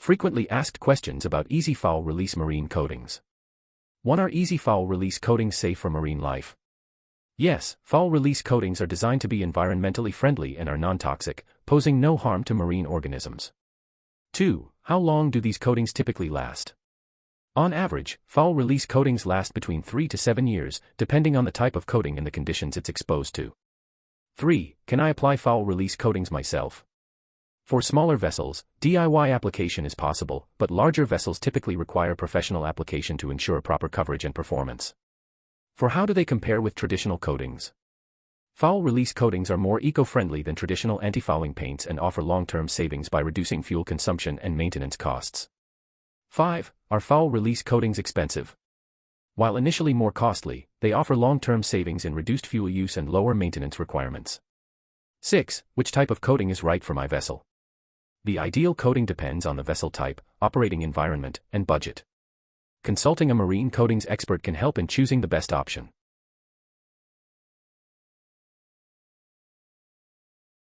Frequently asked questions about easy foul release marine coatings. 1. Are easy foul release coatings safe for marine life? Yes, foul release coatings are designed to be environmentally friendly and are non-toxic, posing no harm to marine organisms. 2. How long do these coatings typically last? On average, foul release coatings last between 3 to 7 years, depending on the type of coating and the conditions it's exposed to. 3. Can I apply foul release coatings myself? For smaller vessels, DIY application is possible, but larger vessels typically require professional application to ensure proper coverage and performance. For how do they compare with traditional coatings? Foul release coatings are more eco-friendly than traditional anti-fouling paints and offer long-term savings by reducing fuel consumption and maintenance costs. 5. Are foul release coatings expensive? While initially more costly, they offer long-term savings in reduced fuel use and lower maintenance requirements. 6. Which type of coating is right for my vessel? The ideal coating depends on the vessel type, operating environment, and budget. Consulting a marine coatings expert can help in choosing the best option.